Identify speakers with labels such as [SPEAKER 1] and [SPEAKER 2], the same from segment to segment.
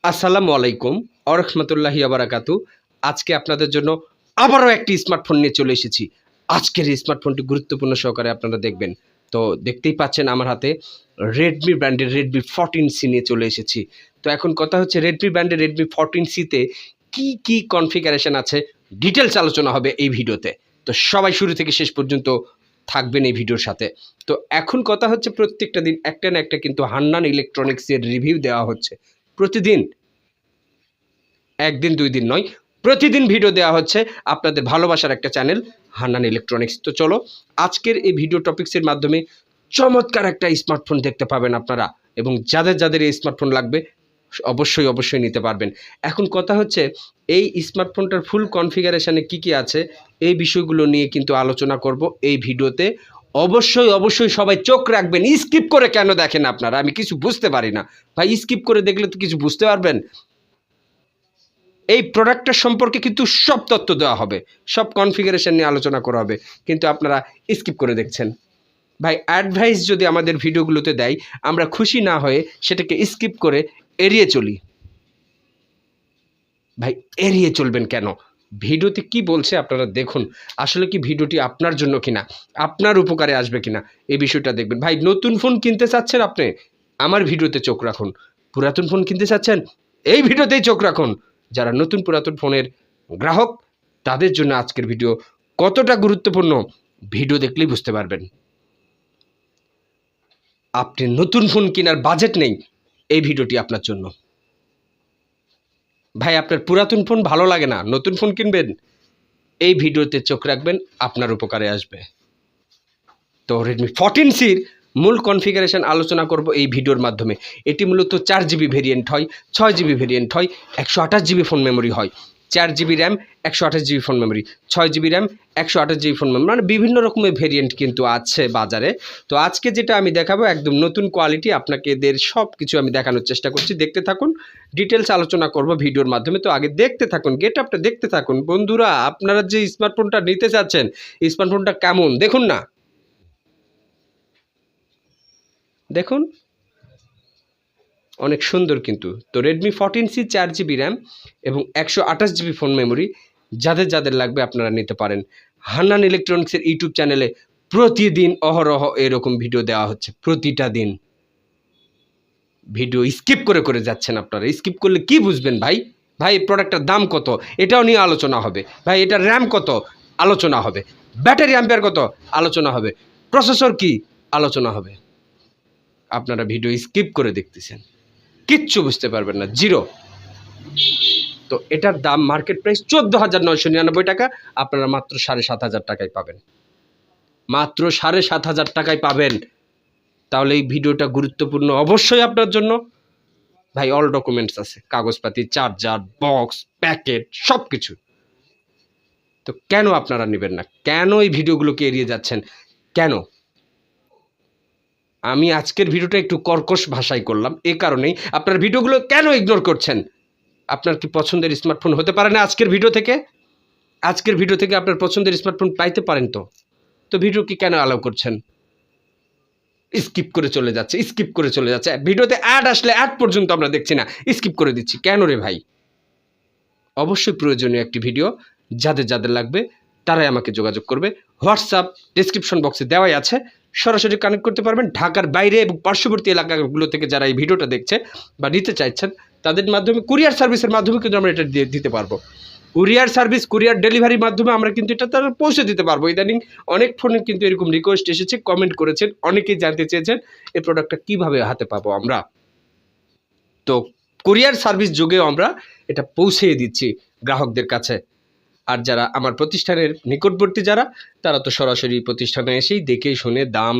[SPEAKER 1] আসসালামু আলাইকুম ওয়া বারাকাতু। আজকে আপনাদের জন্য আবারও একটি স্মার্টফোন নিয়ে চলে এসেছি। আজকের এই স্মার্টফোনটি গুরুত্বপূর্ণ সহকারে আপনারা দেখবেন। তো দেখতেই পাচ্ছেন আমার হাতে Redmi ব্র্যান্ডের Redmi 14C নিয়ে চলে এসেছি। তো এখন কথা হচ্ছে Redmi ব্র্যান্ডের Redmi 14C তে কি কনফিগারেশন আছে ডিটেইলস আলোচনা হবে এই ভিডিওতে। তো সবাই শুরু থেকে শেষ পর্যন্ত থাকবেন এই ভিডিওর সাথে। তো এখন কথা হচ্ছে প্রত্যেকটা দিন একটা না একটা কিন্তু হান্নান ইলেকট্রনিক্সের রিভিউ দেওয়া হচ্ছে। প্রতিদিন, একদিন ২ দিন নয়, প্রতিদিন ভিডিও দেওয়া হচ্ছে আপনাদের ভালোবাসার একটা চ্যানেল হান্নান ইলেকট্রনিক্স। তো চলো আজকের এই ভিডিও টপিক্সের মাধ্যমে চমৎকার একটা স্মার্টফোন দেখতে পাবেন আপনারা, এবং যাদের এই স্মার্টফোন লাগবে অবশ্যই নিতে পারবেন। এখন কথা হচ্ছে এই স্মার্টফোনটার ফুল কনফিগারেশনে কি আছে এই বিষয়গুলো নিয়ে কিন্তু আলোচনা করব এই ভিডিওতে। অবশ্যই সবাই চোখ রাখবেন। স্কিপ করে কেন দেখেন আপনারা? আমি কিছু বুঝতে পারি না ভাই। স্কিপ করে দেখলে তো কিছু বুঝতে পারবেন। এই প্রোডাক্টটার সম্পর্কে কিন্তু সব তথ্য দেওয়া হবে, সব কনফিগারেশন নিয়ে আলোচনা করা হবে, কিন্তু আপনারা স্কিপ করে দেখছেন। ভাই অ্যাডভাইস যদি আমাদের ভিডিওগুলোতে দেয়, আমরা খুশি না হয়ে সেটাকে স্কিপ করে এড়িয়ে চলি। ভাই এড়িয়ে চলবেন কেন? ভিডিওতে কি বলছে আপনারা দেখুন। আসলে কি ভিডিওটি আপনার জন্য কিনা, আপনার উপকারে আসবে কিনা এই বিষয়টা দেখবেন। ভাই নতুন ফোন কিনতে চাচ্ছেন আপনি, আমার ভিডিওতে চোখ রাখুন। পুরাতন ফোন কিনতে চাচ্ছেন, এই ভিডিওতেই চোখ রাখুন। যারা নতুন পুরাতন ফোনের গ্রাহক তাদের জন্য আজকের ভিডিও কতটা গুরুত্বপূর্ণ ভিডিও দেখলেই বুঝতে পারবেন। আপনি নতুন ফোন কেনার বাজেট নেই, এই ভিডিওটি আপনার জন্য। ভাই আপনার পুরাতন ফোন ভালো লাগে না, নতুন ফোন কিনবেন, এই ভিডিওতে চোখ রাখবেন, আপনার উপকারে আসবে। তো Redmi 14Cর মূল কনফিগারেশন আলোচনা করব এই ভিডিওর মাধ্যমে। এটি মূলত 4GB ভেরিয়েন্ট হয়, 6GB ভেরিয়েন্ট হয়, 128GB ফোন মেমোরি হয়, 4GB RAM, 128GB phone memory, 6GB RAM, 128GB phone memory, মানে বিভিন্ন রকমের ভেরিয়েন্ট কিন্তু আছে বাজারে। তো আজকে যেটা আমি দেখাবো একদম নতুন কোয়ালিটি, আপনাকে এদের সব কিছু আমি দেখানোর চেষ্টা করছি। দেখতে থাকুন, ডিটেলস আলোচনা করব ভিডিওর মাধ্যমে। তো আগে দেখতে থাকুন, গেট আপটা দেখতে থাকুন। বন্ধুরা আপনারা যে স্মার্টফোনটা নিতে চাচ্ছেন, স্মার্টফোনটা কেমন দেখুন না, দেখুন অনেক সুন্দর কিন্তু। তো Redmi 14C 4GB র্যাম এবং 128GB ফোন মেমোরি, যাদের লাগবে আপনারা নিতে পারেন। হান্নান ইলেকট্রনিক্সের ইউটিউব চ্যানেলে প্রতিদিন অহরহ এরকম ভিডিও দেওয়া হচ্ছে, প্রতিটা দিন। ভিডিও স্কিপ করে যাচ্ছেন আপনারা। স্কিপ করলে কি বুঝবেন ভাই? ভাই এই প্রোডাক্টটার দাম কত এটাও নিয়ে আলোচনা হবে। ভাই এটার র্যাম কত আলোচনা হবে, ব্যাটারি অ্যাম্পিয়ার কত আলোচনা হবে, প্রসেসর কি আলোচনা হবে। আপনারা ভিডিও স্কিপ করে দেখতেছেন, কিচ্ছু বুঝতে পারবেন না, জিরো। তো এটার দাম মার্কেট প্রাইস 14,999 টাকা, আপনারা মাত্র 7,500 টাকায় পাবেন, মাত্র 7,500 টাকায় পাবেন। তাহলে এই ভিডিওটা গুরুত্বপূর্ণ অবশ্যই আপনার জন্য। ভাই অল ডকুমেন্টস আছে, কাগজপাতি, চার্জার, বক্স, প্যাকেট, সব কিছু। তো কেন আপনারা নেবেন না? কেন এই ভিডিওগুলোকে এড়িয়ে যাচ্ছেন কেন? আমি আজকের ভিডিওটা একটু কর্কশ ভাষায় করলাম এ কারণেই, আপনার ভিডিওগুলো কেন ইগনোর করছেন? আপনার কি পছন্দের স্মার্টফোন হতে পারে না আজকের ভিডিও থেকে? আজকের ভিডিও থেকে আপনার পছন্দের স্মার্টফোন পাইতে পারেন তো। তো ভিডিও কি কেন অ্যালাউ করছেন? স্কিপ করে চলে যাচ্ছে। ভিডিওতে অ্যাড আসলে অ্যাড পর্যন্ত আমরা দেখছি না, স্কিপ করে দিচ্ছি। কেন রে ভাই? অবশ্যই প্রয়োজনীয় একটি ভিডিও, যাদের লাগবে তারাই আমাকে যোগাযোগ করবে। হোয়াটসঅ্যাপ ডেসক্রিপশন বক্সে দেওয়াই আছে, সরাসরি কানেক্ট করতে পারবেন। ঢাকার বাইরে এবং পার্শ্ববর্তী এলাকাগুলো থেকে যারা এই ভিডিওটা দেখছে বা নিতে চাইছেন, তাদের মাধ্যমে কুরিয়ার সার্ভিসের মাধ্যমে কিন্তু আমরা এটা দিতে পারবো। কুরিয়ার সার্ভিস, কুরিয়ার ডেলিভারির মাধ্যমে আমরা কিন্তু এটা তারা পৌঁছে দিতে পারবো। ইদানিং অনেক ফোনে কিন্তু এরকম রিকোয়েস্ট এসেছে, কমেন্ট করেছেন, অনেকেই জানতে চেয়েছেন এই প্রোডাক্টটা কীভাবে হাতে পাবো আমরা। তো কুরিয়ার সার্ভিস যুগেও আমরা এটা পৌঁছে দিচ্ছি গ্রাহকদের কাছে। আর যারা আমার প্রতিষ্ঠানের নিকটবর্তী তারা তো সরাসরি প্রতিষ্ঠানে এসেই দেখে শুনে দাম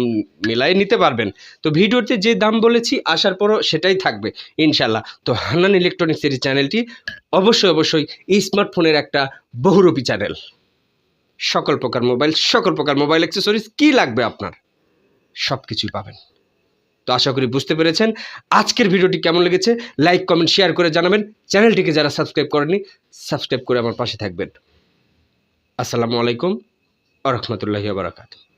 [SPEAKER 1] মেলায় নিতে পারবেন। তো ভিডিওতে যে দাম বলেছি আসার পরও সেটাই থাকবে ইনশাল্লাহ। তো হান্নান ইলেকট্রনিক্সের এই চ্যানেলটি অবশ্যই এই স্মার্টফোনের একটা বহুরূপী চ্যানেল। সকল প্রকার মোবাইল অ্যাক্সেসরিজ কী লাগবে আপনার সব কিছুই পাবেন। তো আশা করি বুঝতে পেরেছেন। আজকের ভিডিওটি কেমন লেগেছে লাইক, কমেন্ট, শেয়ার করে জানাবেন। চ্যানেলটিকে যারা সাবস্ক্রাইব করেননি সাবস্ক্রাইব করে আমার পাশে থাকবেন। আসসালামু আলাইকুম ওয়া রাহমাতুল্লাহি ওয়া বারাকাতুহু।